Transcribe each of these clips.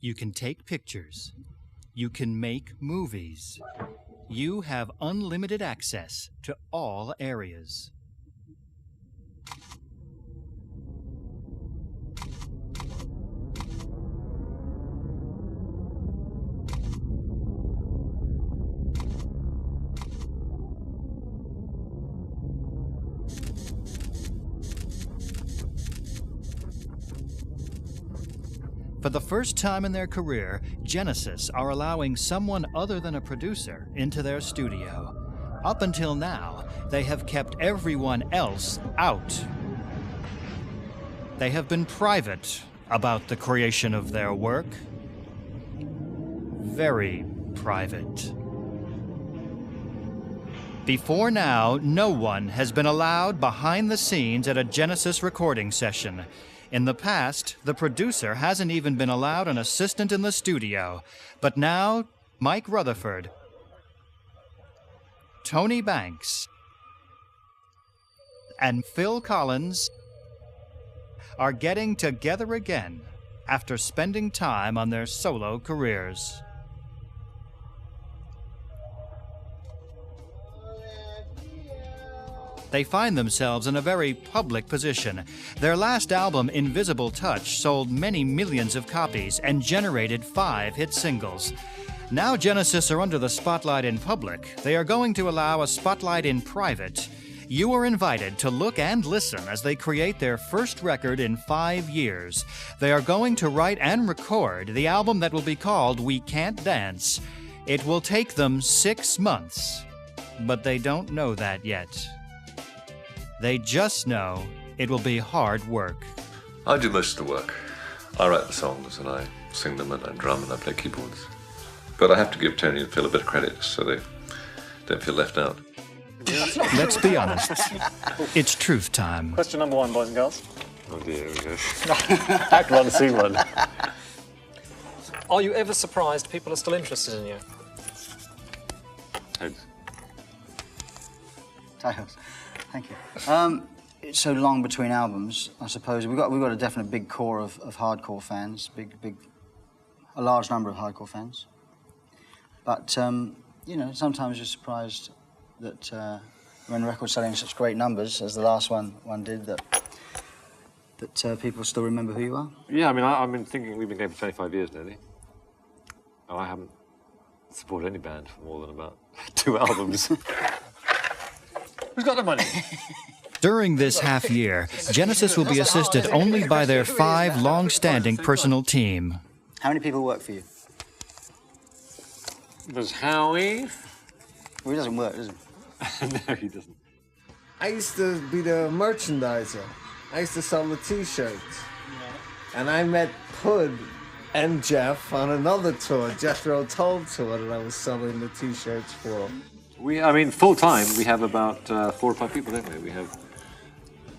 You can take pictures. You can make movies. You have unlimited access to all areas. For the first time in their career, Genesis are allowing someone other than a producer into their studio. Up until now, they have kept everyone else out. They have been private about the creation of their work. Very private. Before now, no one has been allowed behind the scenes at a Genesis recording session. In the past, the producer hasn't even been allowed an assistant in the studio. But now, Mike Rutherford, Tony Banks, and Phil Collins are getting together again after spending time on their solo careers. They find themselves in a very public position. Their last album, Invisible Touch, sold many millions of copies and generated 5 hit singles. Now Genesis are under the spotlight in public. They are going to allow a spotlight in private. You are invited to look and listen as they create their first record in 5 years. They are going to write and record the album that will be called We Can't Dance. It will take them 6 months, but they don't know that yet. They just know it will be hard work. I do most of the work. I write the songs and I sing them and I drum and I play keyboards. But I have to give Tony and Phil a bit of credit so they don't feel left out. Let's be honest. It's truth time. Question number 1, boys and girls. Oh dear, here we go. Act 1, scene 1. Are you ever surprised people are still interested in you? Thanks. Titles. Thank you. It's so long between albums, I suppose. We've got a definite big core of hardcore fans, a large number of hardcore fans. But, you know, sometimes you're surprised that when records selling such great numbers, as the last one did, that people still remember who you are. Yeah, I mean, I've been thinking we've been going for 25 years nearly. Oh, I haven't supported any band for more than about 2 albums. Who's got the money? During this half year, Genesis will be assisted only by their 5 long-standing personal team. How many people work for you? There's Howie. Well, he doesn't work, does he? No, he doesn't. I used to be the merchandiser. I used to sell the T-shirts. And I met Pud and Jeff on another tour, Jethro Tull tour, that I was selling the T-shirts for. I mean, full time, we have about 4 or 5 people, don't we? We have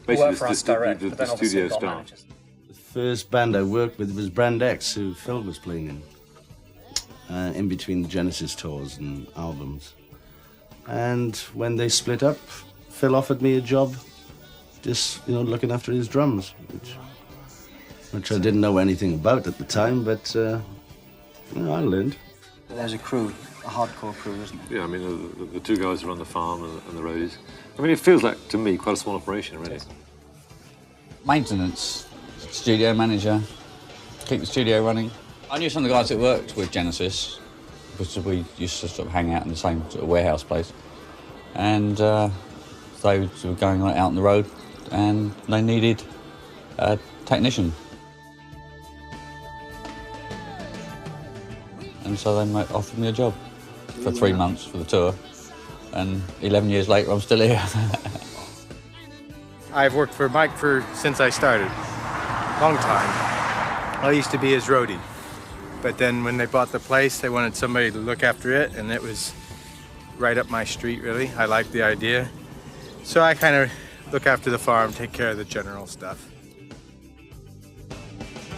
basically the studio staff. The first band I worked with was Brand X, who Phil was playing in between the Genesis tours and albums. And when they split up, Phil offered me a job, just looking after his drums, which I didn't know anything about at the time, but I learned. There's a crew. A hardcore crew, isn't it? Yeah, I mean, the 2 guys are on the farm and the roadies. I mean, it feels like, to me, quite a small operation already. Maintenance, studio manager, keep the studio running. I knew some of the guys that worked with Genesis, because we used to sort of hang out in the same sort of warehouse place. And they were going out on the road, and they needed a technician. And so they offered me a job for 3 months for the tour, and 11 years later I'm still here. I've worked for Mike since I started, long time. I used to be his roadie, but then when they bought the place, they wanted somebody to look after it, and it was right up my street, really. I liked the idea, so I kind of look after the farm, take care of the general stuff.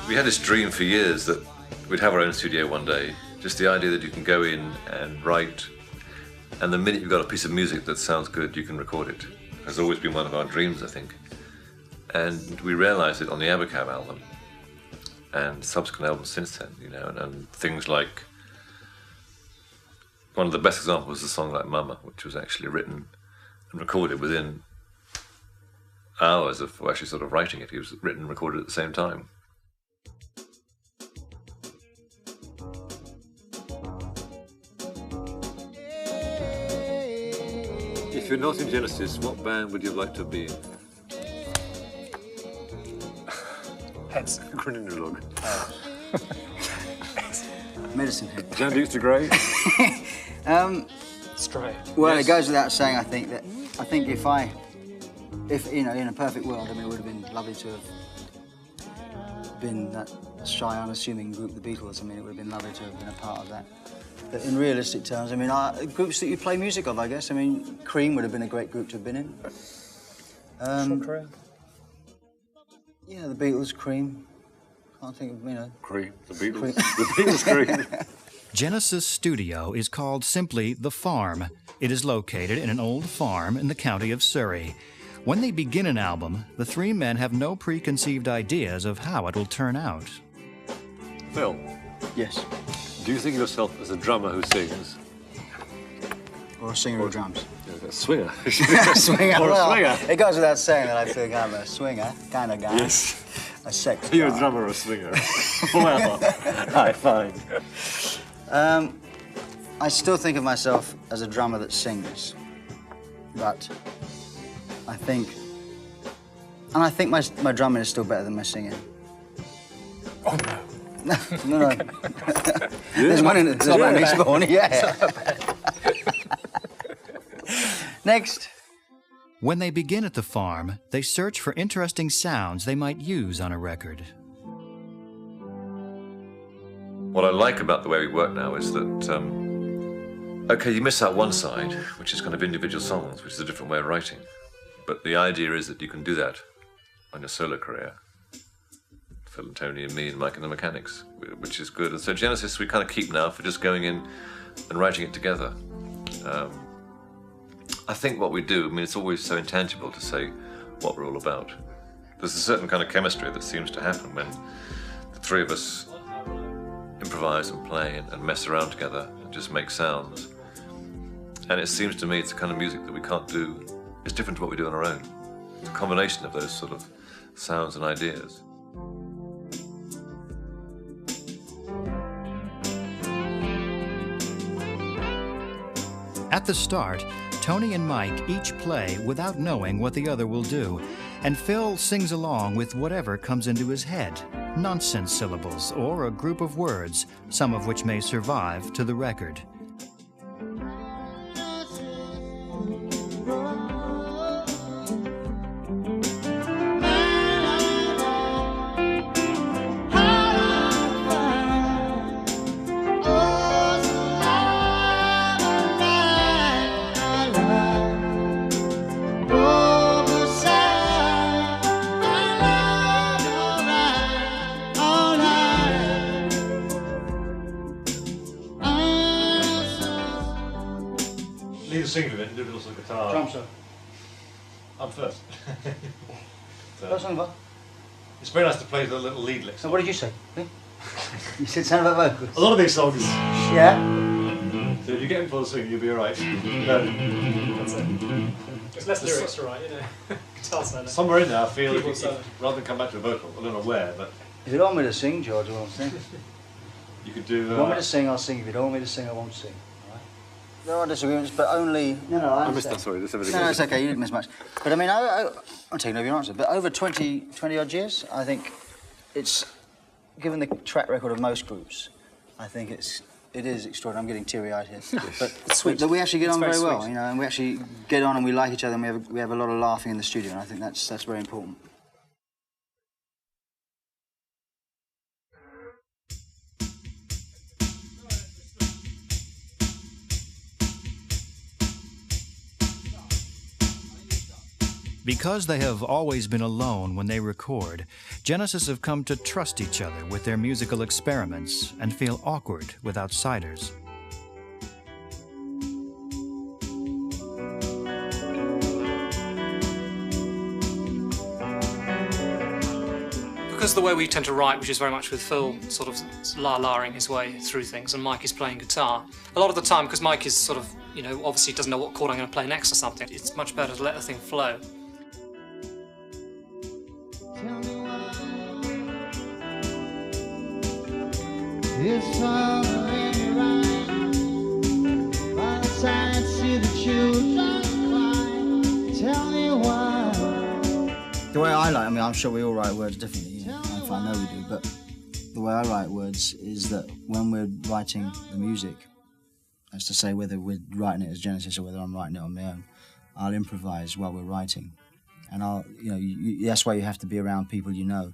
We had this dream for years that we'd have our own studio one day. Just the idea that you can go in and write, and the minute you've got a piece of music that sounds good, you can record it. Has always been one of our dreams, I think. And we realised it on the Abacab album. and subsequent albums since then, you know, and things like, one of the best examples is a song like Mama, which was actually written and recorded within hours of actually sort of writing it. It was written and recorded at the same time. If you're not in Genesis, what band would you like to be in? Heads. Chronologue. Medicine Head. Jan Dukes to Grey? Stray. Well, Yes. it goes without saying, I think if you know, in a perfect world, I mean, it would have been lovely to have been that shy, unassuming group, the Beatles. I mean, it would have been lovely to have been a part of that. But in realistic terms, I mean, groups that you play music of, I guess. I mean, Cream would have been a great group to have been in. Short career. Yeah, the Beatles, Cream. Can't think of, you know. Cream. The Beatles. The Beatles Cream. Genesis' studio is called simply The Farm. It is located in an old farm in the county of Surrey. When they begin an album, the three men have no preconceived ideas of how it will turn out. Phil, Yes. do you think of yourself as a drummer who sings? Or a singer of drums. A swinger. Swinger. Or a Well, swinger. it goes without saying that I think I'm a swinger kind of guy. Yes. A sex Are you a guy. drummer or a swinger? Well, I find. I still think of myself as a drummer that sings, but I think my drumming is still better than my singing. Oh no. No. There's one in it. There's one in Eastbourne, yeah. Next. When they begin at the farm, they search for interesting sounds they might use on a record. What I like about the way we work now is that, okay, you miss out one side, which is kind of individual songs, which is a different way of writing. But the idea is that you can do that on your solo career. Phil and Tony and me and Mike and the Mechanics, which is good. And so Genesis we kind of keep now for just going in and writing it together. I think what we do, I mean, it's always so intangible to say what we're all about. There's a certain kind of chemistry that seems to happen when the three of us improvise and play and mess around together and just make sounds. And it seems to me it's the kind of music that we can't do. It's different to what we do on our own. It's a combination of those sort of sounds and ideas. At the start, Tony and Mike each play without knowing what the other will do, and Phil sings along with whatever comes into his head, nonsense syllables or a group of words, some of which may survive to the record. Lead a single of it and do a little guitar. Drum solo. I'm first. First one, what? It's very nice to play the little lead licks. So what did you say? You said something about vocals. A lot of these songs, Yeah. so if you get in for the swing, you'll be alright. No, That's it. There's less lyrics to write, you know. Guitar solo. somewhere in there I feel Keyboard if, solo. rather than come back to the vocal, I don't know where, but If you don't want me to sing, George, I won't sing. If you could do... you want me to sing, I'll sing. If you don't want me to sing, I won't sing. All right? There are disagreements, but only... No, I I missed that, sorry. Just everything No, else. it's okay, you didn't miss much. But I mean, I'm taking over your answer, but over 20 odd years, I think it's, given the track record of most groups, I think it is extraordinary. I'm getting teary-eyed here. But It's sweet. But we actually get It's on very very well, sweet. you know, and we actually get on and we like each other and we have a lot of laughing in the studio, and I think that's very important. Because they have always been alone when they record, Genesis have come to trust each other with their musical experiments and feel awkward with outsiders. because of the way we tend to write, which is very much with Phil sort of la-laing his way through things, and Mike is playing guitar, a lot of the time, because Mike is sort of, you know, obviously doesn't know what chord I'm going to play next or something, it's much better to let the thing flow. It's all in right. By the side, see the children cry. Tell me why. The way I like, I mean, I'm sure we all write words differently, you know, I know we do, but the way I write words is that when we're writing the music, that's to say whether we're writing it as Genesis or whether I'm writing it on my own, I'll improvise while we're writing. And I'll, you know, that's why you have to be around people you know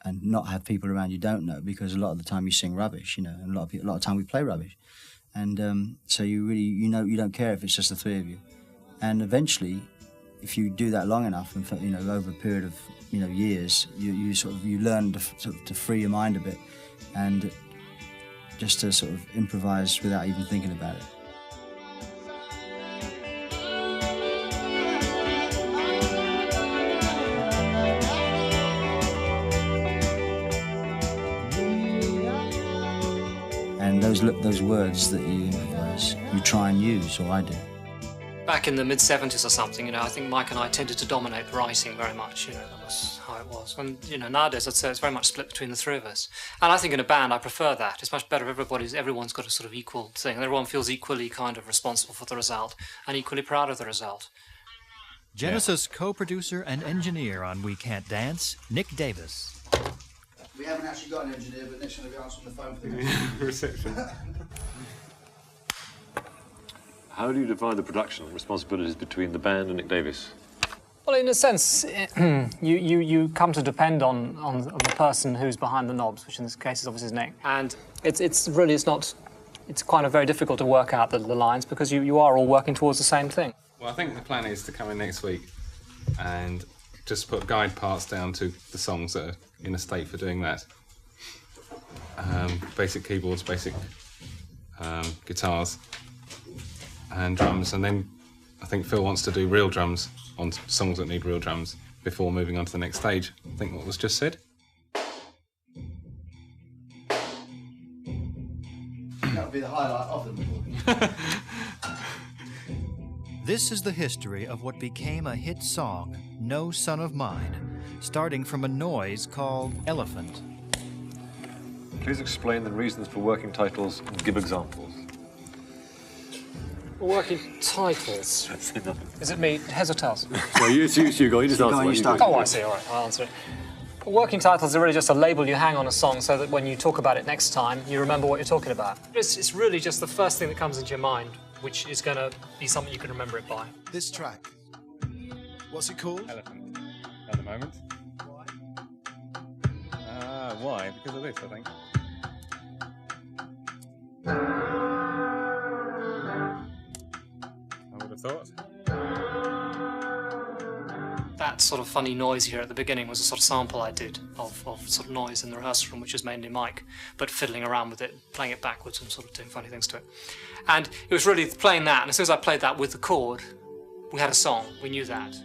and not have people around you don't know, because a lot of the time you sing rubbish, you know, and a lot of time we play rubbish. And so you really, you know, you don't care if it's just the three of you. And eventually, if you do that long enough, and you know, over a period of, you know, years, you learn to free your mind a bit, and just to sort of improvise without even thinking about it. And those words that you improvise, you try and use, or I do. Back in the mid-70s or something, you know, I think Mike and I tended to dominate the writing very much, you know, that was how it was. And, you know, nowadays I'd say it's very much split between the three of us. And I think in a band I prefer that. It's much better if everyone's got a sort of equal thing, and everyone feels equally kind of responsible for the result and equally proud of the result. Genesis co-producer and engineer on We Can't Dance, Nick Davis. We haven't actually got an engineer, but Nick's going to be answering the phone for the reception. How do you divide the production responsibilities between the band and Nick Davis? Well, in a sense, you come to depend on the person who's behind the knobs, which in this case is obviously Nick. And it's kind of very difficult to work out the lines, because you are all working towards the same thing. Well, I think the plan is to come in next week and just put guide parts down to the songs that are in a state for doing that. Basic keyboards, basic guitars and drums, and then I think Phil wants to do real drums on songs that need real drums before moving on to the next stage. I think what was just said. That would be the highlight of the This is the history of what became a hit song, No Son of Mine, starting from a noise called Elephant. Please explain the reasons for working titles and give examples. Working titles? Is it me? Heads or tails? No, you go. You just answer what you do. Oh, I see. All right, I'll answer it. Working titles are really just a label you hang on a song so that when you talk about it next time, you remember what you're talking about. It's really just the first thing that comes into your mind, which is going to be something you can remember it by. This track, what's it called? Elephant, at the moment. Why? Why? Because of this, I think. I would have thought. That sort of funny noise here at the beginning was a sort of sample I did of sort of noise in the rehearsal room, which was mainly Mike, but fiddling around with it, playing it backwards and sort of doing funny things to it. And it was really playing that, and as soon as I played that with the chord, we had a song, we knew that.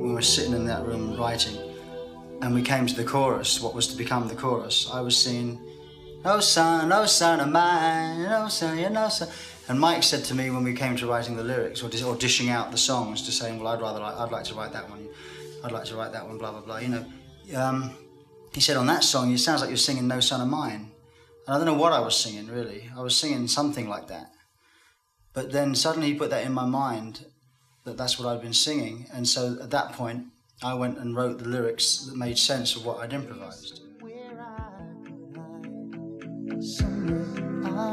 We were sitting in that room writing, and we came to the chorus, what was to become the chorus. I was singing, "No son of mine, no son, yeah, no son." And Mike said to me when we came to writing the lyrics, or dishing out the songs, to saying, "Well, I'd like to write that one. I'd like to write that one, blah, blah, blah." You know, he said, "On that song, it sounds like you're singing No Son of Mine." And I don't know what I was singing, really. I was singing something like that. But then suddenly he put that in my mind, that's what I'd been singing. And so at that point, I went and wrote the lyrics that made sense of what I'd improvised.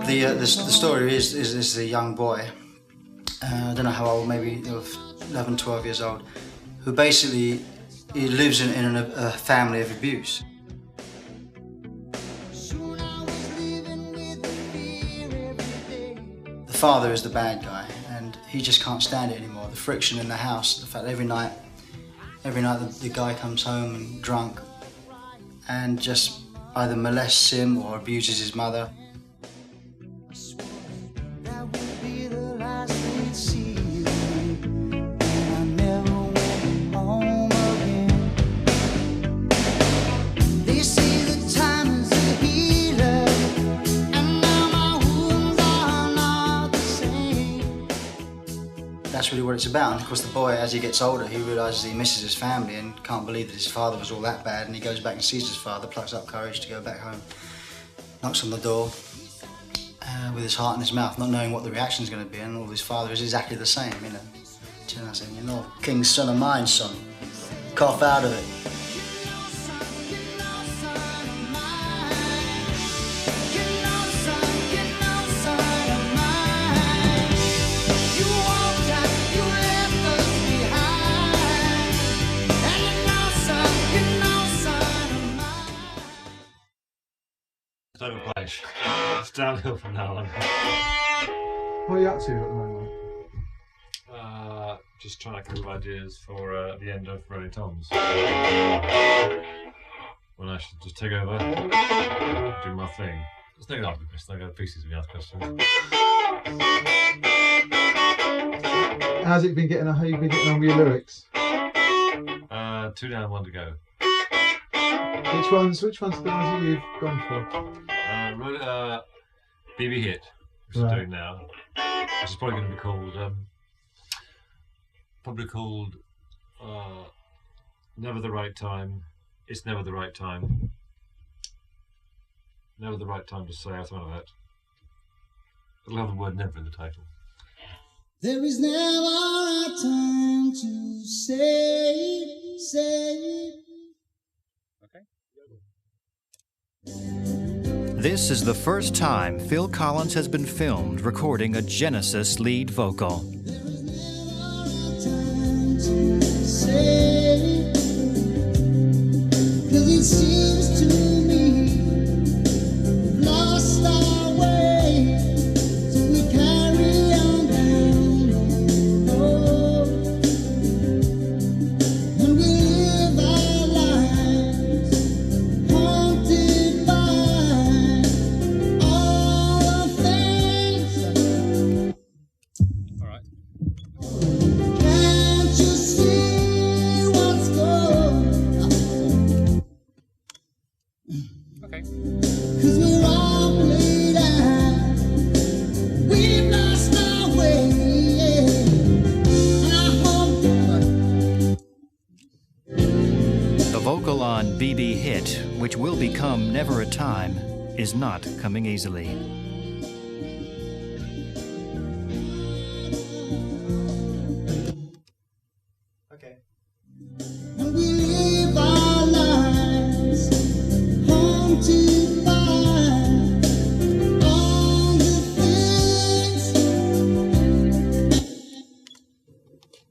The story is a young boy, I don't know how old, maybe 11, 12 years old, who basically he lives in a family of abuse. The father is the bad guy, and he just can't stand it anymore. The friction in the house, the fact every night the guy comes home and drunk and just either molests him or abuses his mother. really what it's about. And of course the boy, as he gets older, he realises he misses his family and can't believe that his father was all that bad, and he goes back and sees his father, plucks up courage to go back home, knocks on the door with his heart in his mouth, not knowing what the reaction is going to be, and all his father is exactly the same, you know. Turn around saying, "You know, king's son of mine, son. Cough out of it." Place. It's downhill from now on. What are you up to at the moment? Just trying to come up with ideas for the end of Rolling Toms. When I should just take over, do my thing. Just think I'll be best. I go to pieces if you ask questions. How's it been getting on? How you been getting on with your lyrics? 2 down, 1 to go. Which ones are the ones that you've gone for? Wrote BB Hit, which I'm doing now, which is probably going to be called Never the Right Time. It's never the right time. Never the right time to say, or something like that. It'll have the word never in the title. There is never a time to say. Okay. This is the first time Phil Collins has been filmed recording a Genesis lead vocal. There is never a time to say, 'cause it seems to me we've lost our way, so we carry on down the road, and we live our lives haunted by all the things. All right. Can't you see what's going on? Okay. 'Cause we're all played out. We've lost our way. And I hope The vocal on BB Hit, which will become Never a Time, is not coming easily. Okay. and we live our lives haunted by all the things.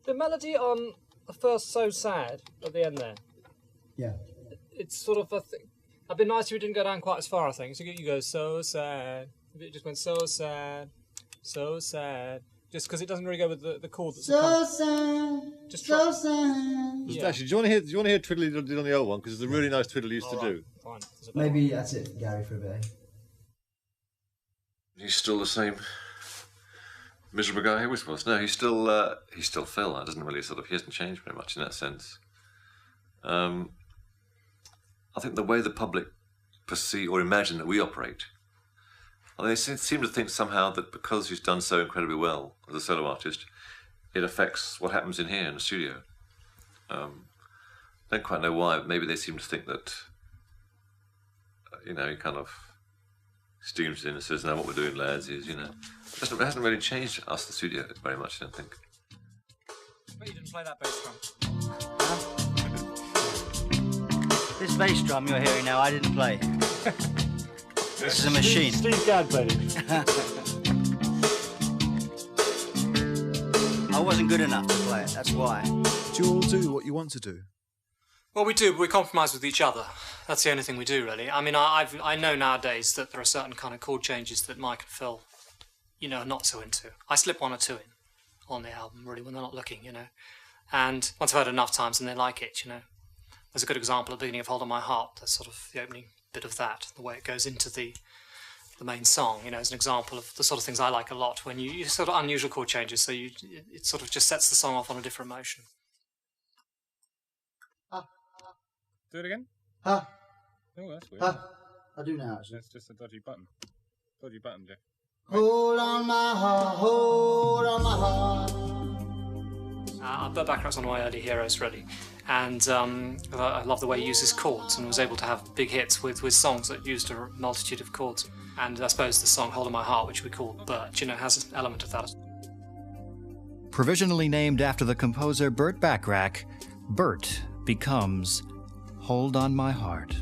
The melody on the first So Sad at the end there, Yeah. it's sort of a thing. I'd be nice if we didn't go down quite as far, I think. So you go so sad. If it just went so sad, so sad. Just because it doesn't really go with the chord that's So sad, Just so try- sad. Yeah. Actually, do you want to hear Twiddle he did on the old one? Because it's a really nice twiddle he used to do. Fine. Maybe that's it, Gary, for a bit. He's still the same miserable guy he always was. No, he's still Phil. That doesn't really he hasn't changed very much in that sense. I think the way the public perceive or imagine that we operate, they seem to think somehow that because he's done so incredibly well as a solo artist, it affects what happens in here in the studio. Don't quite know why, but maybe they seem to think that, he kind of steams in and says, "Now what we're doing, lads, is, it hasn't really changed us, the studio, very much, I don't think." But you didn't play that bass drum. This bass drum you're hearing now, I didn't play. This is a machine. Steve Gadd played it. I wasn't good enough to play it, that's why. Do you all do what you want to do? Well, we do, but we compromise with each other. That's the only thing we do, really. I mean, I know nowadays that there are certain kind of chord changes that Mike and Phil, are not so into. I slip 1 or 2 in on the album, really, when they're not looking, And once I've heard it enough times and they like it, There's a good example at the beginning of Hold on My Heart. That's sort of the opening bit of that, the way it goes into the main song, as an example of the sort of things I like a lot when you sort of unusual chord changes, so it sort of just sets the song off on a different motion. Do it again? Huh? Oh, that's weird. Huh? I do now, actually. That's just a dodgy button. Dodgy button, Jeff. Hold on my heart, hold on my heart. Burt Bacharach's one of my early heroes, really. And I love the way he uses chords and was able to have big hits with songs that used a multitude of chords. And I suppose the song Hold on My Heart, which we call Burt, has an element of that. Provisionally named after the composer Burt Bacharach, Burt becomes Hold on My Heart.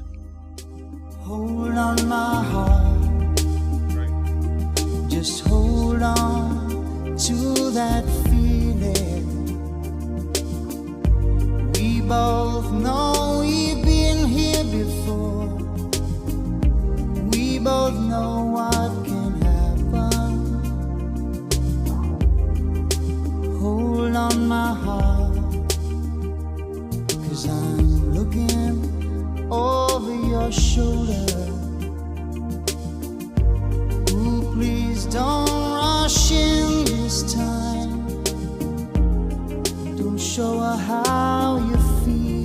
Hold on my heart, just hold on to that feeling. We both know we've been here before. We both know what can happen. Hold on my heart, 'cause I'm looking over your shoulder. Ooh, please don't rush in this time. Don't show her how you feel.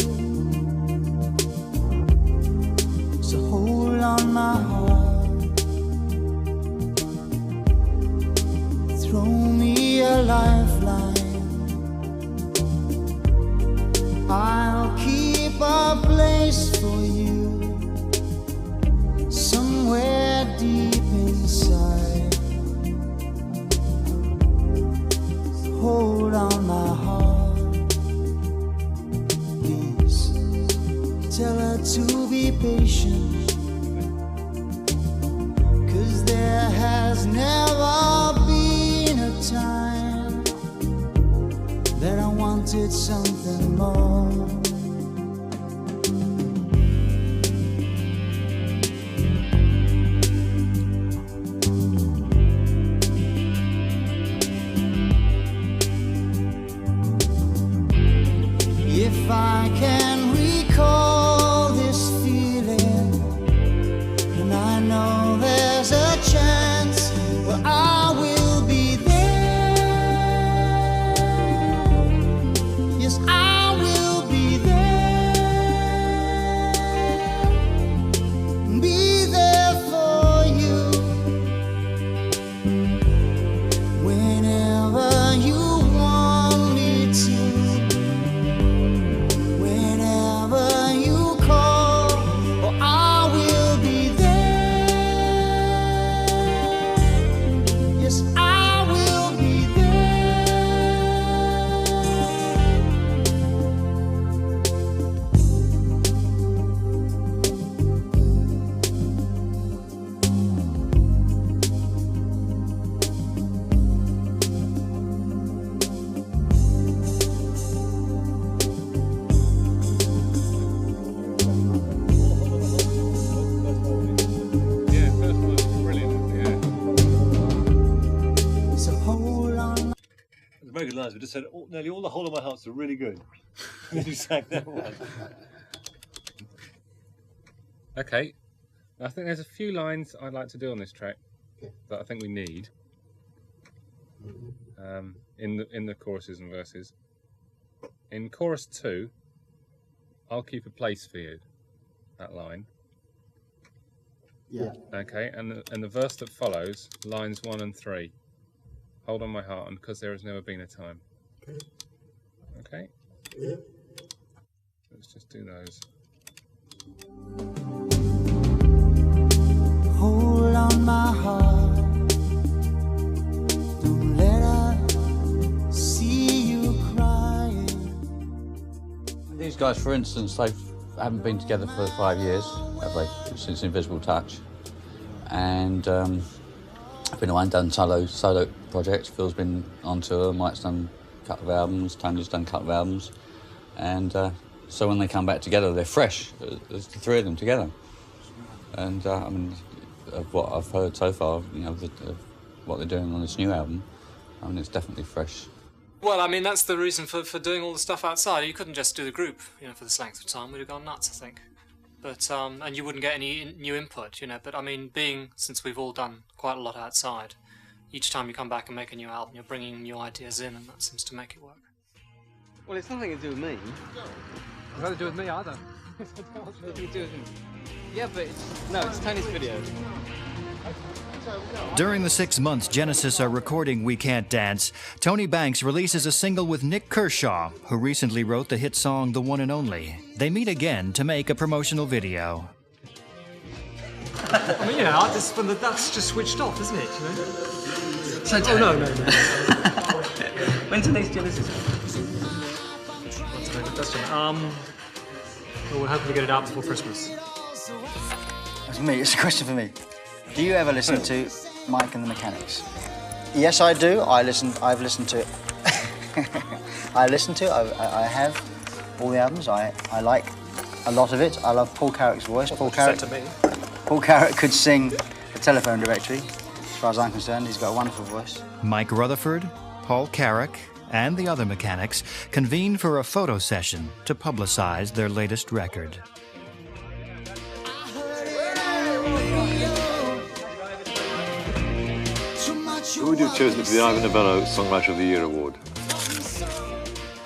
So hold on my heart. Throw me a lifeline. I'll keep a place for you somewhere deep inside. Hold on my heart, please. Tell her to be patient, 'cause there has never been a time that I wanted something more. If I can recall this feeling, and I know there's a chance where I will be there. Yes, I will be there. Be there for you whenever you want me to. Very good lines. We just said nearly all the Whole of My Hearts are really good. And then you sang that one. Okay. I think there's a few lines I'd like to do on this track that I think we need in the choruses and verses. In chorus 2, I'll keep a place for you. That line. Yeah. Okay, and the verse that follows, lines 1 and 3. Hold on my heart, and because there has never been a time. Okay. Okay? Yeah. Let's just do those. Hold on my heart. Don't let her see you crying. These guys, for instance, they haven't been together for 5 years, have they? Since Invisible Touch. And I've been away and done solo projects. Phil's been on tour, Mike's done a couple of albums, Tony's done a couple of albums. And so when they come back together, they're fresh. There's the three of them together. And I mean, of what I've heard so far, you know, of what they're doing on this new album, I mean, it's definitely fresh. Well, I mean, that's the reason for doing all the stuff outside. You couldn't just do the group, for this length of time. We'd have gone nuts, I think. But, and you wouldn't get any new input, But, I mean, since we've all done quite a lot outside, each time you come back and make a new album, you're bringing new ideas in, and that seems to make it work. Well, it's nothing to do with me. It's nothing to do with me either. Nothing to do with me. Yeah, but it's Tony's video. During the 6 months Genesis are recording We Can't Dance, Tony Banks releases a single with Nick Kershaw, who recently wrote the hit song The One and Only. They meet again to make a promotional video. I mean, yeah, that's just switched off, isn't it? You know? So no. When's the next Genesis? That's a very good question. Well, we're hoping to get it out before Christmas. That's me. It's a question for me. Do you ever listen to Mike and the Mechanics? Yes, I do. I've listened to. I have all the albums. I like a lot of it. I love Paul Carrick's voice. Paul Carrick could sing the Telephone Directory. As far as I'm concerned, he's got a wonderful voice. Mike Rutherford, Paul Carrick, and the other mechanics convene for a photo session to publicize their latest record. Who would you have chosen for the Ivan Novello Songwriter of the Year award?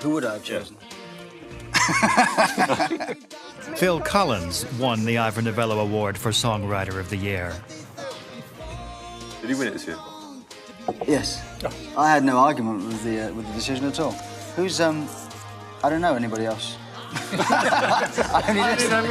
Who would I have chosen? Phil Collins won the Ivor Novello Award for Songwriter of the Year. Did he win it this year? Yes. I had no argument with the decision at all. Who's I don't know anybody else. I only listen.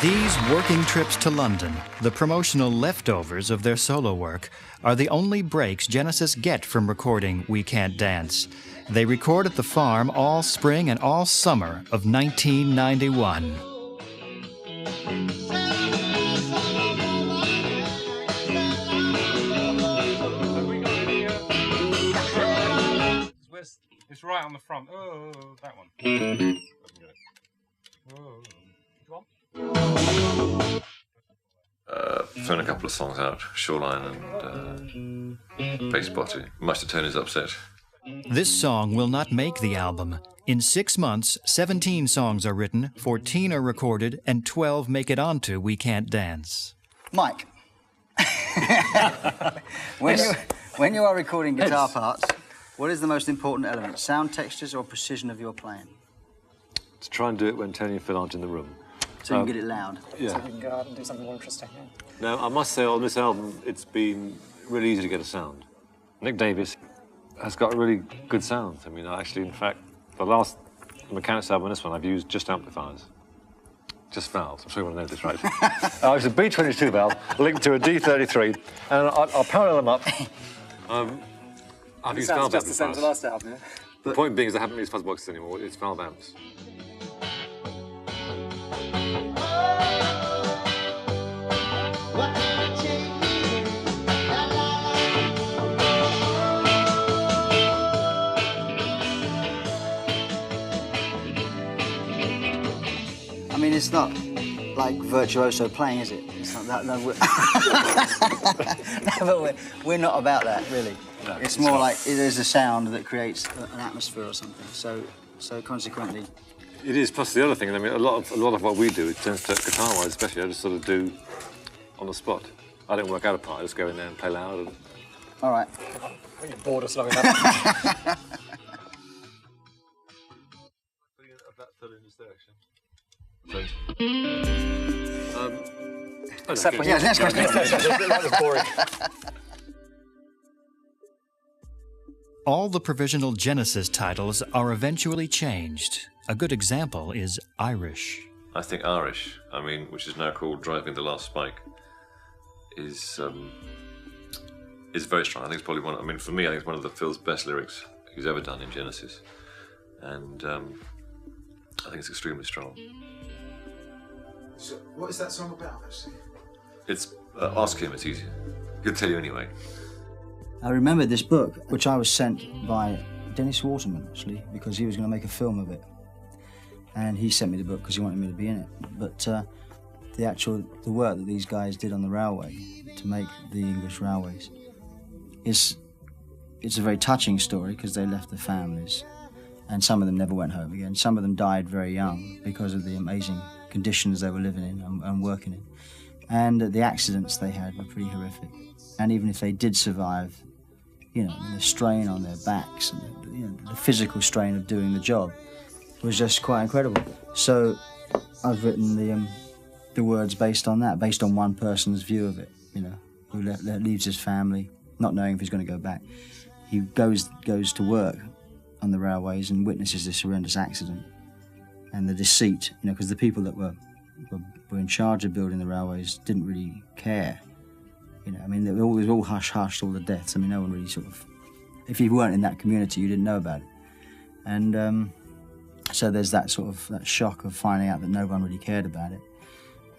These working trips to London, the promotional leftovers of their solo work, are the only breaks Genesis get from recording We Can't Dance. They record at the farm all spring and all summer of 1991. It's right on the front. Oh, that one. Oh. Thrown a couple of songs out, Shoreline and Bass Botty. Much to Tony's upset. This song will not make the album. In 6 months, 17 songs are written, 14 are recorded, and 12 make it onto We Can't Dance. Mike, when you are recording guitar parts, what is the most important element? Sound textures or precision of your playing? To try and do it when Tony and Phil aren't in the room. So you can get it loud. Yeah. So we can go out and do something more interesting. Now, I must say, on this album, it's been really easy to get a sound. Nick Davis has got a really good sound. I mean, actually, in fact, the last Mechanics album and this one, I've used just amplifiers. Just valves. I'm sure you want to know this, right? It's a B22 valve linked to a D33, and I'll parallel them up. I've used valve just the same as the last album, yeah? The point being is I haven't used fuzz boxes anymore. It's valve amps. I mean, it's not like virtuoso playing, is it? It's not that. No, no, but we're not about that, really. No, it's more like it is a sound that creates an atmosphere or something. So consequently, it is. Plus the other thing, I mean, a lot of what we do, it tends to guitar-wise, especially, I just sort of do on the spot. I don't work out a part. I just go in there and play loud. And... All right. When you're bored us long enough. Except when next question. That was boring. All the provisional Genesis titles are eventually changed. A good example is Irish. I think Irish, which is now called Driving the Last Spike, is very strong. I think it's probably one. For me, I think it's one of Phil's best lyrics he's ever done in Genesis, and I think it's extremely strong. So, what is that song about, actually? It's ask him. It's easy. He'll tell you anyway. I remember this book, which I was sent by Dennis Waterman, actually, because he was going to make a film of it. And he sent me the book because he wanted me to be in it. But the work that these guys did on the railway to make the English railways it's a very touching story because they left their families, and some of them never went home again. Some of them died very young because of the amazing conditions they were living in and working in. And the accidents they had were pretty horrific. And even if they did survive, the strain on their backs and the physical strain of doing the job, was just quite incredible. So I've written the words based on that, based on one person's view of it, you know, who leaves his family, not knowing if he's going to go back. He goes to work on the railways and witnesses this horrendous accident and the deceit, you know, because the people that were in charge of building the railways didn't really care. You know, I mean, it was all hush-hush, all the deaths. I mean, no one really sort of... If you weren't in that community, you didn't know about it. And so there's that sort of that shock of finding out that no one really cared about it.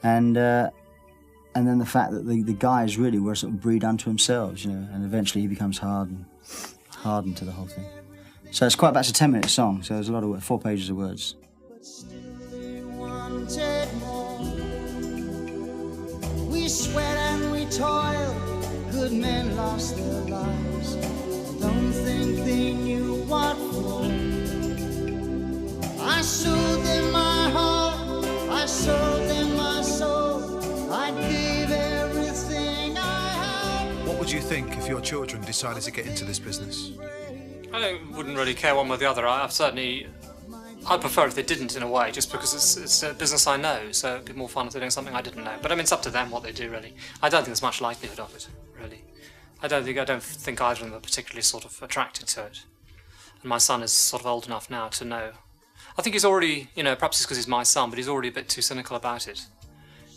And then the fact that the guys really were sort of breed unto themselves, you know, and eventually he becomes hardened to the whole thing. So it's quite... That's a 10-minute song, so there's a lot of 4 pages of words. We sweat and we toil, good men lost their lives. Don't think they knew what for. I sold them my heart, I sold them my soul, I gave everything I had. What would you think if your children decided to get into this business? I wouldn't really care one way or the other. I'd prefer if they didn't, in a way, just because it's a business I know, so it'd be more fun if they're doing something I didn't know. But I mean, it's up to them what they do, really. I don't think there's much likelihood of it, really. I don't think either of them are particularly sort of attracted to it. And my son is sort of old enough now to know. I think he's already, you know, perhaps it's because he's my son, but he's already a bit too cynical about it.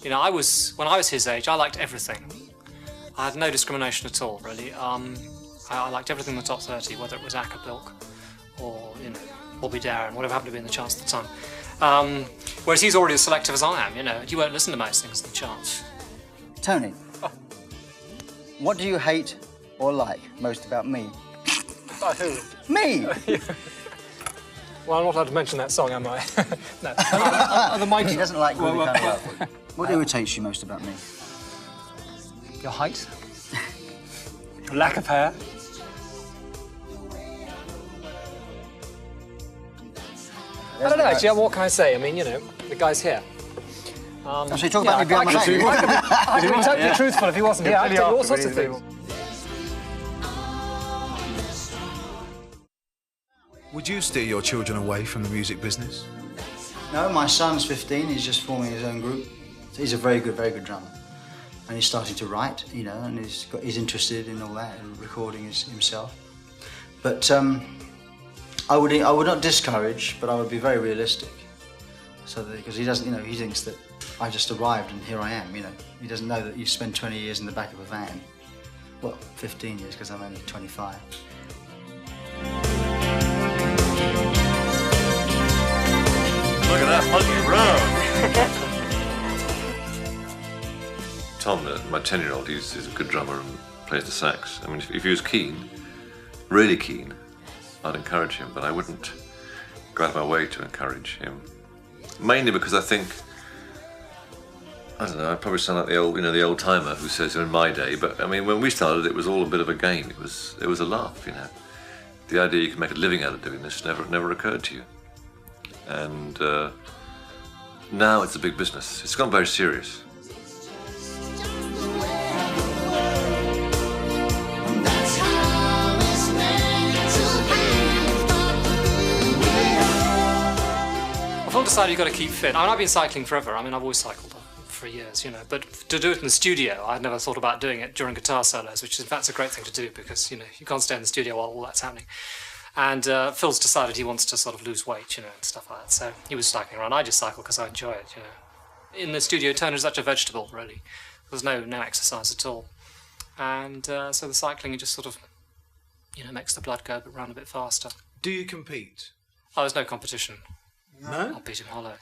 You know, when I was his age, I liked everything. I had no discrimination at all, really. I liked everything in the top 30, whether it was Acapulco or, you know, Bobby Darin, whatever happened to be in the charts at the time. Whereas he's already as selective as I am, you know. You won't listen to most things in the charts. Tony, what do you hate or like most about me? About who? Me! Well, I'm not allowed to mention that song, am I? No. The mighty. He doesn't like really kind of love. What irritates you most about me? Your height. Your lack of hair. I don't know, actually, what can I say? I mean, you know, the guy's here. So you talk about me behind my back. He'd be totally truthful if he wasn't here. I'd tell you all sorts of things. Would you steer your children away from the music business? No, my son's 15. He's just forming his own group. He's a very good drummer. And he's starting to write, you know, and he's interested in all that, and recording himself. But I would not discourage, but I would be very realistic. So that, because he doesn't, you know, he thinks that I just arrived and here I am, you know. He doesn't know that you spend 20 years in the back of a van. Well, 15 years, because I'm only 25. Look at that monkey road! Tom, my 10-year-old, he's a good drummer and plays the sax. I mean, if he was keen, really keen, I'd encourage him, but I wouldn't go out of my way to encourage him. Mainly because I think, I don't know, I probably sound like the old timer who says in my day, but I mean, when we started, it was all a bit of a game. It was a laugh, you know. The idea you could make a living out of doing this never occurred to you. And now it's a big business. It's gone very serious. I've decided you've got to keep fit. I mean, I've been cycling forever. I mean, I've always cycled for years, you know. But to do it in the studio, I'd never thought about doing it during guitar solos, which in fact is a great thing to do because, you know, you can't stay in the studio while all that's happening. And Phil's decided he wants to sort of lose weight, you know, and stuff like that. So he was cycling around. I just cycle because I enjoy it, you know. In the studio, Turner's such a vegetable, really. There's no exercise at all. And so the cycling, it just sort of, you know, makes the blood go around a bit faster. Do you compete? Oh, there's no competition. No? I'll beat him hollow.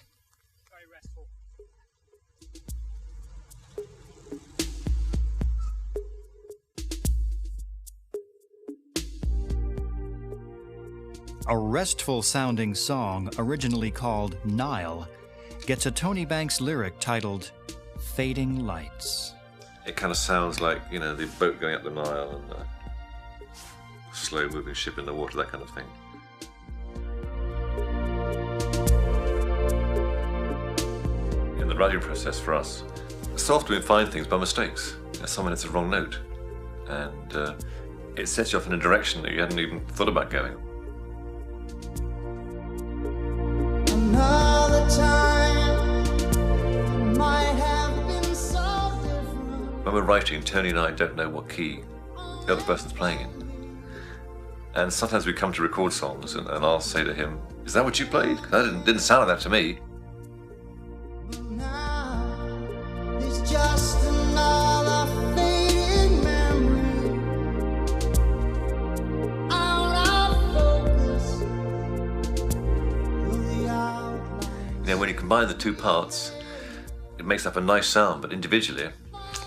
A restful-sounding song, originally called Nile, gets a Tony Banks lyric titled Fading Lights. It kind of sounds like, you know, the boat going up the Nile and a slow-moving ship in the water, that kind of thing. In the writing process for us, so often we find things by mistakes. Someone hits a wrong note, and it sets you off in a direction that you hadn't even thought about going. Another time it might have been so different. When we're writing, Tony and I don't know what key the other person's playing in. And sometimes we come to record songs and I'll say to him, "Is that what you played? That didn't sound like that to me." It's just another fading memory. Out of focus. You know, when you combine the two parts, it makes up a nice sound, but individually,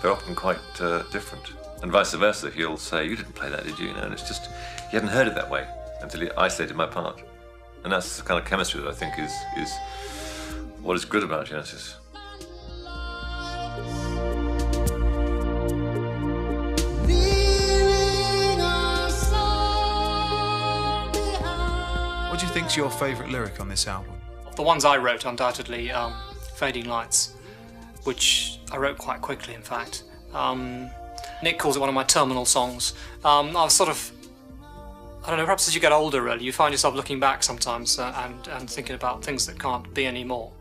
they're often quite different. And vice versa, he'll say, "You didn't play that, did you?" And it's just, he hadn't heard it that way until he isolated my part. And that's the kind of chemistry that I think is what is good about Genesis. What do you think's your favourite lyric on this album? Of the ones I wrote, undoubtedly, Fading Lights, which I wrote quite quickly, in fact. Nick calls it one of my terminal songs. I was sort of, I don't know, perhaps as you get older, really, you find yourself looking back sometimes and thinking about things that can't be anymore.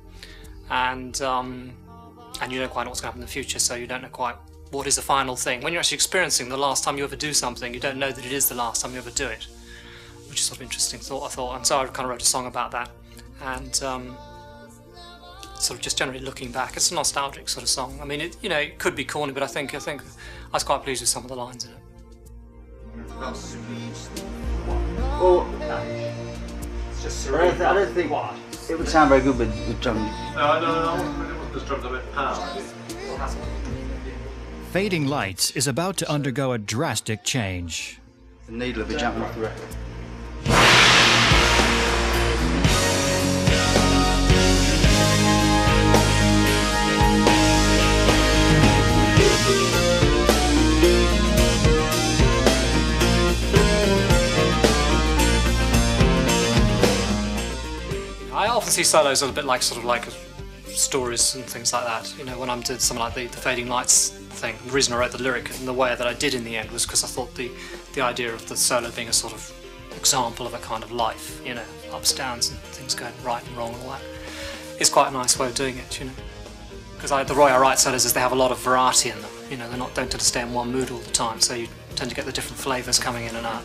And you don't quite know what's going to happen in the future, so you don't know quite what is the final thing. When you're actually experiencing the last time you ever do something, you don't know that it is the last time you ever do it, which is sort of interesting thought, I thought. And so I kind of wrote a song about that. And sort of just generally looking back, it's a nostalgic sort of song. I mean, it could be corny, but I think I was quite pleased with some of the lines in it. Well, it's just Surrey. I don't think it would sound very good with drums. No, I don't want this drums a bit power. Fading Lights is about to undergo a drastic change. The needle will be jumping off the record. I often see solos a bit like stories and things like that. You know, when I'm doing something like the Fading Lights thing, the reason I wrote the lyric in the way that I did in the end was because I thought the idea of the solo being a sort of example of a kind of life, you know, ups, downs, and things going right and wrong and all that, is quite a nice way of doing it, you know. Because the way I write solos is they have a lot of variety in them. You know, don't tend to stay in one mood all the time, so you tend to get the different flavours coming in and out.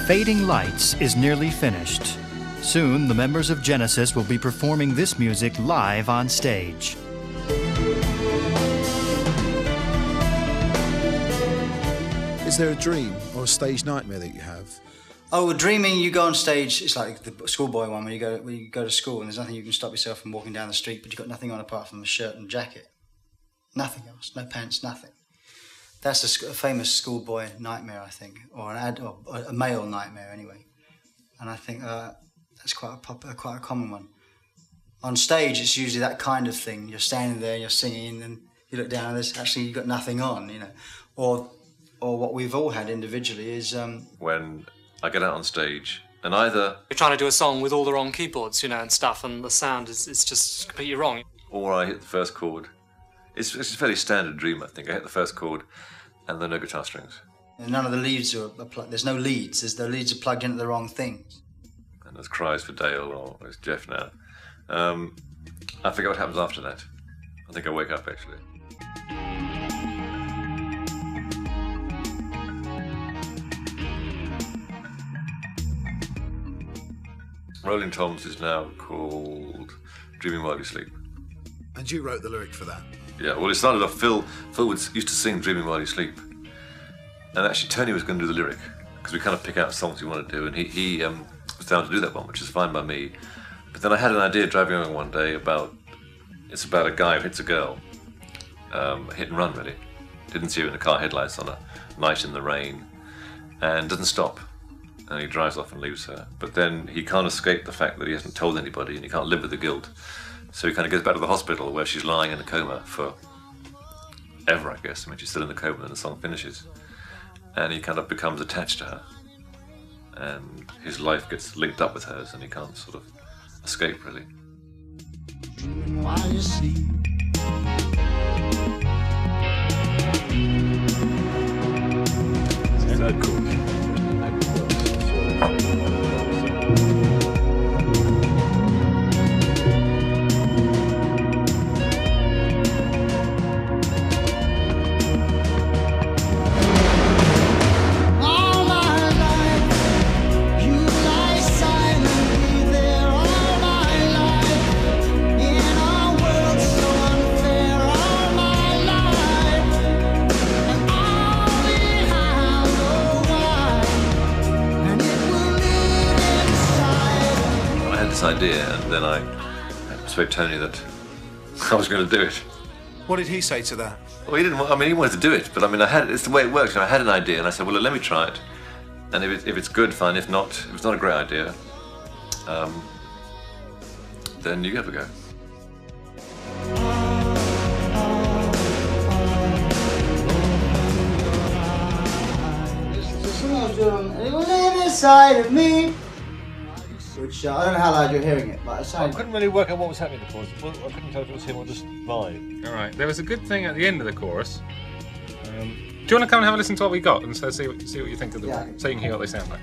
Fading Lights is nearly finished. Soon, the members of Genesis will be performing this music live on stage. Is there a dream or a stage nightmare that you have? Oh, dreaming, you go on stage, it's like the schoolboy one, when you go to school and there's nothing you can stop yourself from walking down the street, but you've got nothing on apart from a shirt and jacket. Nothing else, no pants, nothing. That's a famous schoolboy nightmare, I think, or a male nightmare anyway. And I think that's quite a common one. On stage, it's usually that kind of thing. You're standing there, you're singing, and you look down and there's actually you've got nothing on, you know. Or what we've all had individually is when I get out on stage and either you're trying to do a song with all the wrong keyboards, you know, and stuff, and the sound is just completely wrong. Or I hit the first chord. It's a fairly standard dream, I think. I hit the first chord and there are no guitar strings. And none of the leads are plugged. There's no leads. The leads are plugged into the wrong things. And there's cries for Dale, or it's Jeff now. I forget what happens after that. I think I wake up, actually. Rolling Toms is now called Dreaming While You Sleep. And you wrote the lyric for that? Yeah, well, it started off, Phil used to sing Dreaming While You Sleep. And actually, Tony was going to do the lyric, because we kind of pick out songs we want to do, and he was down to do that one, which is fine by me. But then I had an idea driving along one day it's about a guy who hits a girl, hit and run, really. Didn't see her in the car headlights on a night in the rain, and doesn't stop. And he drives off and leaves her. But then he can't escape the fact that he hasn't told anybody, and he can't live with the guilt. So he kind of goes back to the hospital where she's lying in a coma for ever, I guess. I mean, she's still in the coma and the song finishes. and he kind of becomes attached to her, and his life gets linked up with hers, and he can't sort of escape really. While you sleep. So cool. All my life, you lie silently there. All my life, in a world so unfair. All my life, and only I know why. And it will live inside. I had this idea, and then I persuaded Tony that I was going to do it. What did he say to that? Well, he didn't. I mean, he wanted to do it, but I mean, it's the way it works. I had an idea, and I said, "Well, let me try it, and if it's good, fine. If it's not a great idea, then you have a go." It will live inside of me. Which I don't know how loud you're hearing it, but it I sounds. couldn't really work out what was happening in the chorus. Well, I couldn't tell if it was him or just mine. All right. There was a good thing at the end of the chorus. Do you want to come and have a listen to what we got and so see what you think of them, Yeah. so you can hear what they sound like?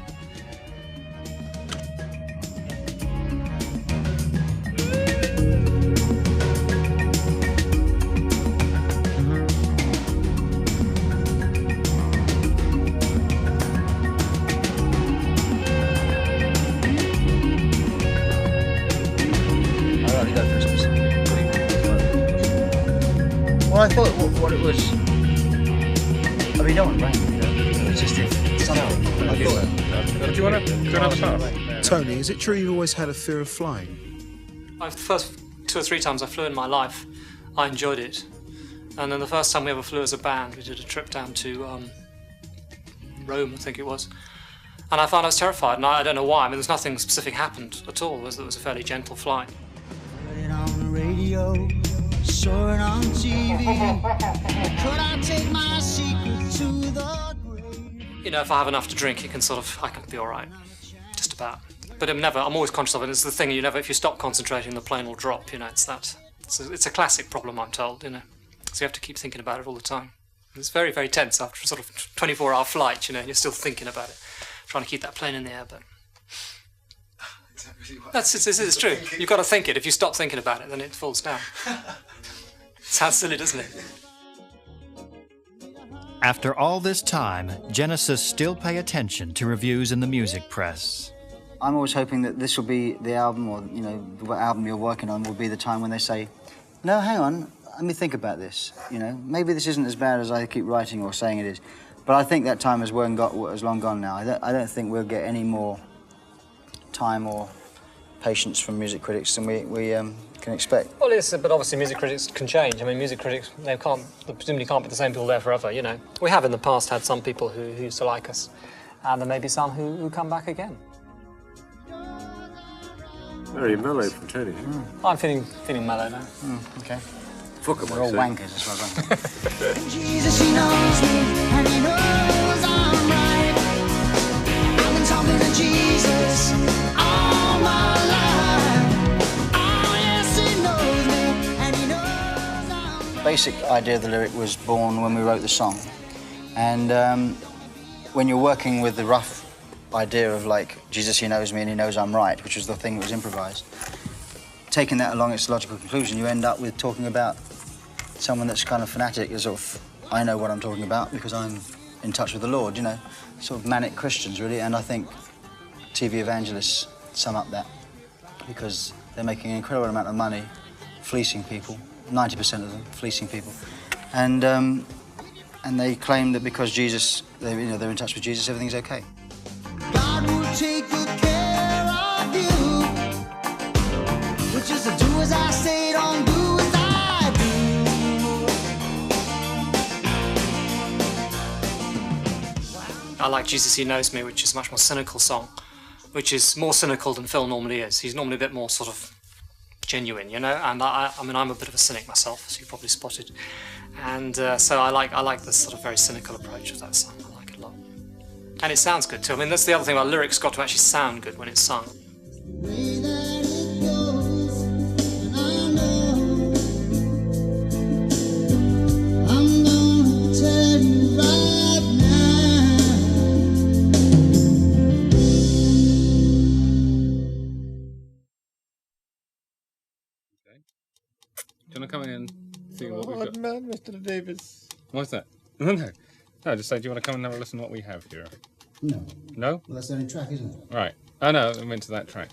I'd rather go for a specific. Well, I thought what it was. I mean, no one rang. It's just somehow. I thought. Do you want to have a shot? Tony, is it true you always had a fear of flying? The first 2 or 3 times I flew in my life, I enjoyed it. And then the first time we ever flew as a band, we did a trip down to Rome, I think it was. And I found I was terrified, and I don't know why. I mean, there's nothing specific happened at all. It was a fairly gentle flight. Heard it on the radio, saw it on TV. Could I take my secret to the grave? You know, if I have enough to drink, I can be all right, just about. But I'm always conscious of it. It's the thing, if you stop concentrating, the plane will drop, It's a classic problem, I'm told, So you have to keep thinking about it all the time. It's very, very tense after a sort of 24-hour flight, and you're still thinking about it. Trying to keep that plane in the air, but... This is true. You've got to think it. If you stop thinking about it, then it falls down. Sounds silly, doesn't it? After all this time, Genesis still pay attention to reviews in the music press. I'm always hoping that this will be the album, or what album you're working on will be the time when they say, "No, hang on, let me think about this. Maybe this isn't as bad as I keep writing or saying it is." But I think that time has long gone now. I don't think we'll get any more time or patience from music critics than we can expect. Well, but obviously music critics can change. I mean, music critics, they presumably can't be the same people there forever, We have in the past had some people who used to like us, and there may be some who come back again. Very mellow from Tony. I'm feeling mellow now. Okay. Fuck 'em, We're all I say. wankers as far as I'm concerned. Jesus, he knows me, and he knows I'm right. I've been talking to Jesus all my life. Oh, yes, he knows me, and he knows I'm right. Basic idea of the lyric was born when we wrote the song. And when you're working with the rough idea of Jesus, he knows me and he knows I'm right, which was the thing that was improvised, taking that along its logical conclusion, you end up with talking about someone that's kind of fanatic, I know what I'm talking about because I'm in touch with the Lord, sort of manic Christians, really. And I think TV evangelists sum up that because they're making an incredible amount of money fleecing people, 90% of them fleecing people. And they claim that because Jesus, they're in touch with Jesus, everything's okay. God will take good care of you. Which is to do as I say, don't do as I do. I like Jesus, He Knows Me, which is a much more cynical song, which is more cynical than Phil normally is. He's normally a bit more sort of genuine, And I mean, I'm a bit of a cynic myself, as you probably spotted. And so I like this sort of very cynical approach of that song. I like it a lot. And it sounds good too. I mean, that's the other thing about lyrics, got to actually sound good when it's sung. Do you want to come in and see what we've got? No, Mr. Davis. What's that? No, just say, do you want to come and have a listen to what we have here? No. No? Well, that's the only track, isn't it? Right. Oh, no, I went to that track.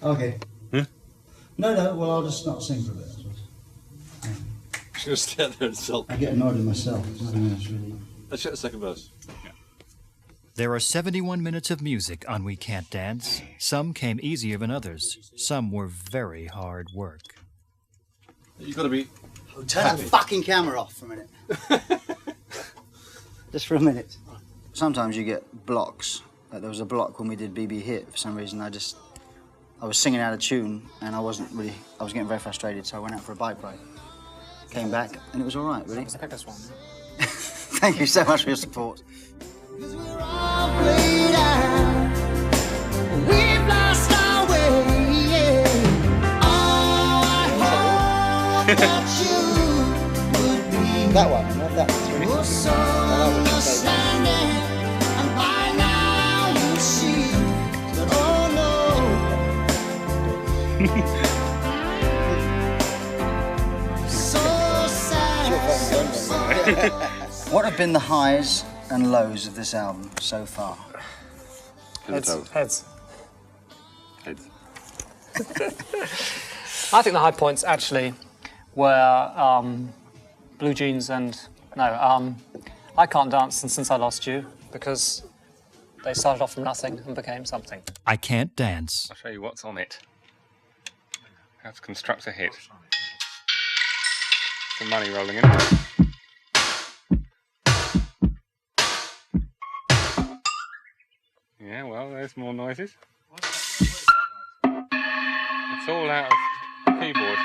Okay. Huh? No, well, I'll just not sing for a bit. Just stand there and sulk. I get annoyed with myself. There's nothing else really. Let's get the second verse. There are 71 minutes of music on We Can't Dance. Some came easier than others. Some were very hard work. You've got to be Turn that fucking camera off for a minute. Just for a minute. Sometimes you get blocks. Like there was a block when we did BB Hit. For some reason, I was singing out of tune and I was getting very frustrated, so I went out for a bike ride. Came back and it was all right, really. That was the biggest one. Thank you so much for your support. We've lost our way, yeah. I hope that you would be that one, not that one. so understanding, and by now you see that so sad, so sad. What have been the highs and lows of this album so far? Heads. Heads. I think the high points actually were Blue Jeans and I Can't Dance Since I Lost You, because they started off from nothing and became something. I Can't Dance. I'll show you what's on it. How to construct a hit. Some money rolling in. Yeah, well, there's more noises. It's all out of the keyboard.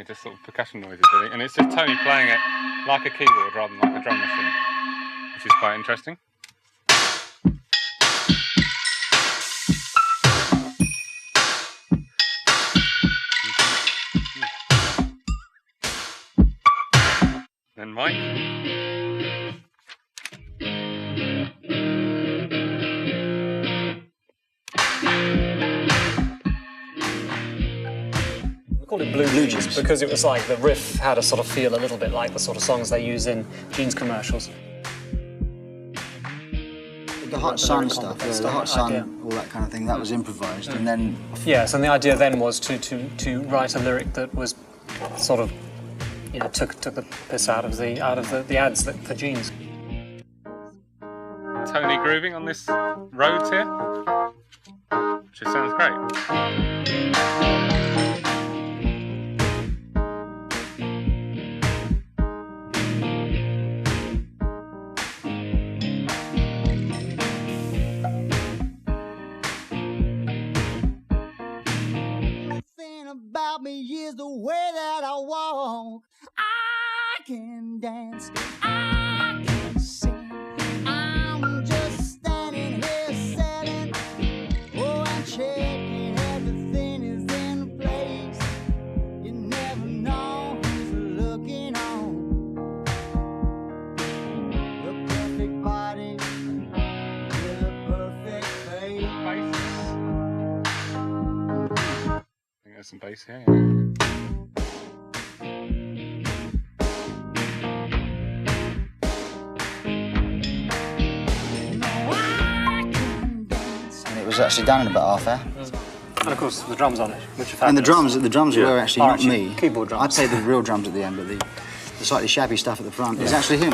Just sort of percussion noises, really. And it's just Tony playing it like a keyboard rather than like a drum machine, which is quite interesting. Then Mike. We called it Blue Jeans because it was like the riff had a sort of feel a little bit like the sort of songs they use in jeans commercials. The Hot Sun stuff, the Hot Sun, all that kind of thing, that was improvised, and then... Yes, and the idea then was to write a lyric that was sort of, took the piss out of the ads for jeans. Tony grooving on this Rhodes here, which sounds great. About me is the way that I walk. I can dance, I can sing. I'm just standing here selling. Oh, I'm checking everything is in place. You never know who's looking on. The perfect body with a perfect face. There's some bass here. And it was actually done in about half hour. And of course the drums on it, which are And fabulous. the drums were actually not me. Keyboard drums. I played the real drums at the end, but the slightly shabby stuff at the front is actually him.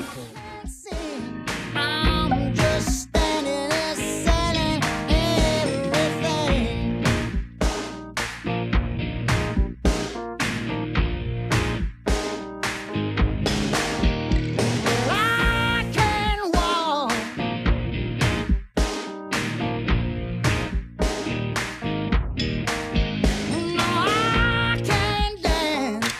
I'm just standing there selling everything. I can walk. No, I can dance.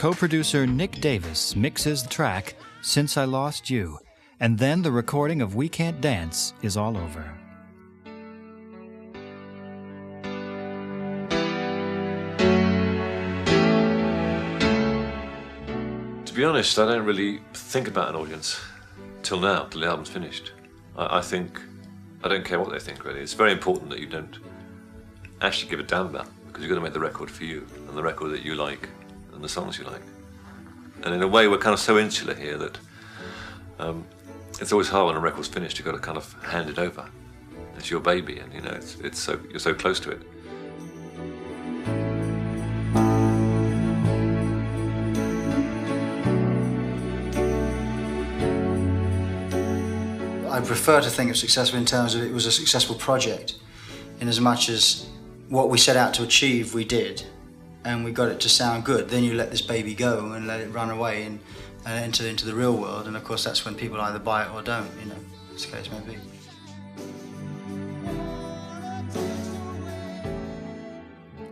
co-producer Nick Davis mixes the track Since I Lost You, and then the recording of We Can't Dance is all over. To be honest, I don't really think about an audience till now, till the album's finished. I don't care what they think, really. It's very important that you don't actually give a damn about them, because you've got to make the record for you, and the record that you like, and the songs you like. And in a way, we're kind of so insular here that it's always hard when a record's finished. You've got to kind of hand it over. It's your baby, and you know, you're so close to it. I prefer to think of successful in terms of it was a successful project, in as much as what we set out to achieve we did, and we got it to sound good. Then you let this baby go and let it run away and enter into the real world, and of course that's when people either buy it or don't, you know, as the case may be.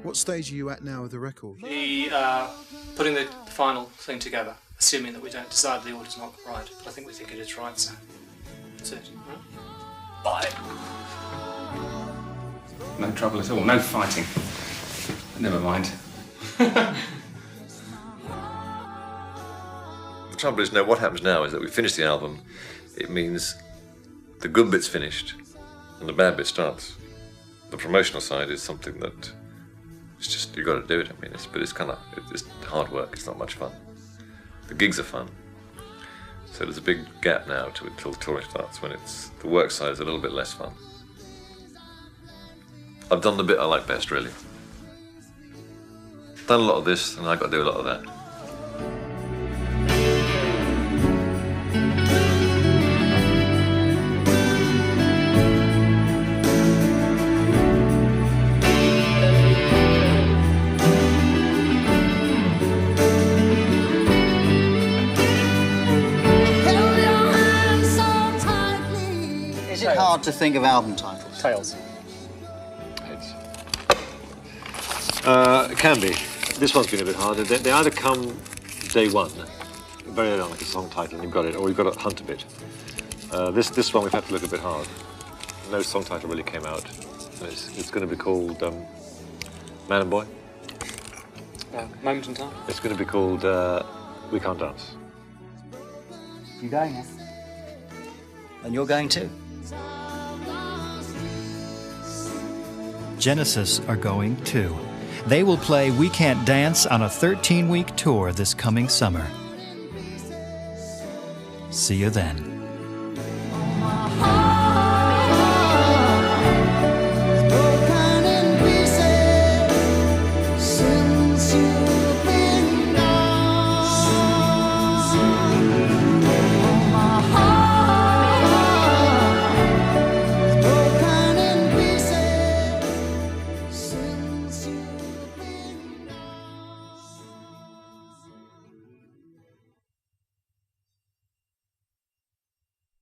What stage are you at now with the record? Putting the final thing together, assuming that we don't decide the order's not right, but I think we think it is right, so that's it. Bye. No trouble at all, no fighting. Never mind. The trouble is, what happens now is that we finish the album. It means the good bit's finished and the bad bit starts. The promotional side is something that it's just, you've got to do it. I mean, it's hard work. It's not much fun. The gigs are fun. So there's a big gap now until touring starts, when the work side is a little bit less fun. I've done the bit I like best, really. Done a lot of this, and I've got to do a lot of that. Is it hard to think of album titles? Tails. It can be. This one's been a bit harder. They either come day one, very early on, like a song title, and you've got it, or you've got to hunt a bit. This one we've had to look a bit hard. No song title really came out. And it's going to be called Man and Boy. Moment in Time. It's going to be called We Can't Dance. You going, yeah? And you're going too. Genesis are going too. They will play We Can't Dance on a 13-week tour this coming summer. See you then.